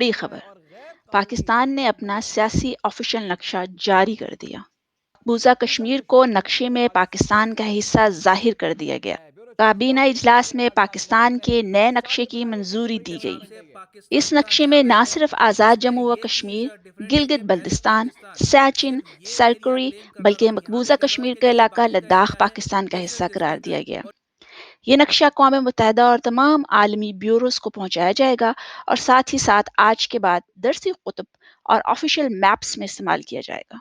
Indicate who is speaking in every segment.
Speaker 1: بڑی خبر، پاکستان نے اپنا سیاسی آفیشل نقشہ جاری کر دیا۔ مقبوضہ کشمیر کو نقشے میں پاکستان کا حصہ ظاہر کر دیا گیا۔ کابینہ اجلاس میں پاکستان کے نئے نقشے کی منظوری دی گئی۔ اس نقشے میں نہ صرف آزاد جموں و کشمیر، گلگت بلتستان، سیاچن، سرکوری، بلکہ مقبوضہ کشمیر کا علاقہ لداخ پاکستان کا حصہ قرار دیا گیا۔ یہ نقشہ اقوام متحدہ اور تمام عالمی بیوروز کو پہنچایا جائے گا اور ساتھ ہی ساتھ آج کے بعد درسی قطب اور آفیشیل میپس میں استعمال کیا جائے گا۔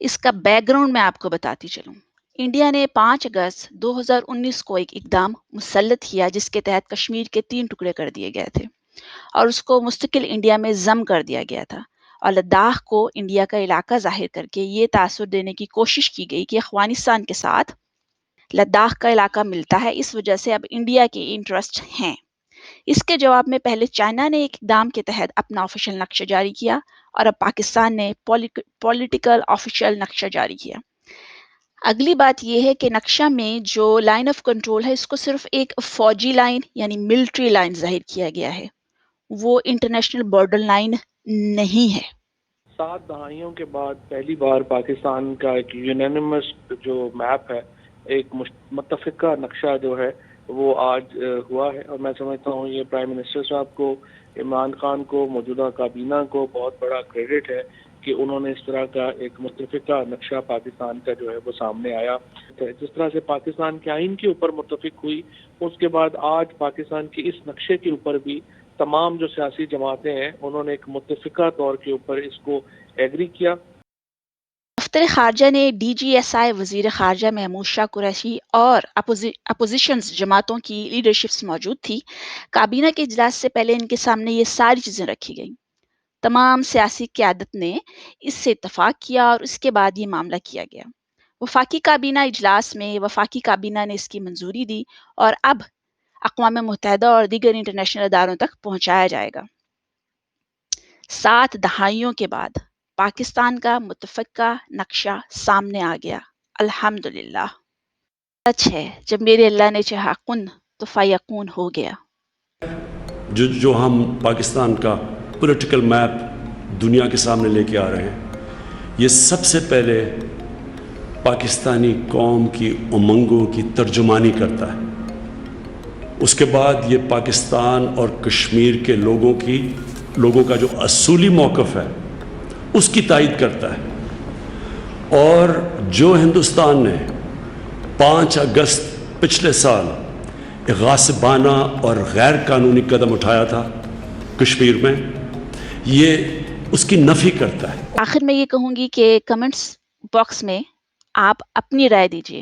Speaker 1: اس کا بیک گراؤنڈ میں آپ کو بتاتی چلوں۔ انڈیا نے 5 اگست 2019 کو ایک اقدام مسلط کیا جس کے تحت کشمیر کے 3 ٹکڑے کر دیے گئے تھے اور اس کو مستقل انڈیا میں ضم کر دیا گیا تھا، اور لداخ کو انڈیا کا علاقہ ظاہر کر کے یہ تاثر دینے کی کوشش کی گئی کہ افغانستان کے ساتھ لداخ کا علاقہ ملتا ہے، اس وجہ سے اب انڈیا کے انٹرسٹ ہیں۔ اس کے جواب میں پہلے چائنا نے ایک اقدام کے تحت اپنا آفیشیل نقشہ جاری کیا اور اب پاکستان نے پولیٹیکل آفیشیل نقشہ جاری کیا۔ اگلی بات یہ ہے کہ نقشہ میں جو لائن آف کنٹرول ہے اس کو صرف ایک فوجی لائن یعنی ملٹری لائن ظاہر کیا گیا ہے، وہ انٹرنیشنل بارڈر لائن نہیں ہے۔
Speaker 2: 7 دہائیوں کے بعد پہلی بار پاکستان کا ایک یونینیمس جو میپ ہے، ایک متفقہ نقشہ جو ہے وہ آج ہوا ہے، اور میں سمجھتا ہوں یہ پرائم منسٹر صاحب کو، عمران خان کو، موجودہ کابینہ کو بہت بڑا کریڈٹ ہے کہ انہوں نے اس طرح کا ایک متفقہ نقشہ پاکستان کا جو ہے وہ سامنے آیا۔ جس طرح سے پاکستان کے آئین کے اوپر متفق ہوئی، اس کے بعد آج پاکستان کے اس نقشے کے اوپر بھی تمام جو سیاسی جماعتیں ہیں انہوں نے ایک متفقہ طور کے اوپر اس کو ایگری کیا۔
Speaker 1: دفتر خارجہ نے ڈی جی ایس آئی، وزیر خارجہ محمود شاہ قریشی اور اپوزیشنز جماعتوں کی لیڈرشپس موجود تھی۔ کابینہ کے اجلاس سے پہلے ان کے سامنے یہ ساری چیزیں رکھی گئیں۔ تمام سیاسی قیادت نے اس سے اتفاق کیا اور اس کے بعد یہ معاملہ کیا گیا۔ وفاقی کابینہ اجلاس میں وفاقی کابینہ نے اس کی منظوری دی اور اب اقوام متحدہ اور دیگر انٹرنیشنل اداروں تک پہنچایا جائے گا۔ 7 دہائیوں کے بعد پاکستان کا متفقہ نقشہ سامنے آ گیا، الحمدللہ۔ سچ ہے، جب میرے اللہ نے چاہا کن تو فیکون ہو گیا۔
Speaker 3: جو ہم پاکستان کا پولیٹیکل میپ دنیا کے سامنے لے کے آ رہے ہیں، یہ سب سے پہلے پاکستانی قوم کی امنگوں کی ترجمانی کرتا ہے۔ اس کے بعد یہ پاکستان اور کشمیر کے لوگوں کا جو اصولی موقف ہے اس کی تائید کرتا ہے۔ اور جو ہندوستان نے 5 اگست پچھلے سال ایک غاصبانہ اور غیر قانونی قدم اٹھایا تھا کشمیر میں، یہ اس کی نفی کرتا ہے۔
Speaker 1: آخر میں یہ کہوں گی کہ کمنٹس باکس میں آپ اپنی رائے دیجیے۔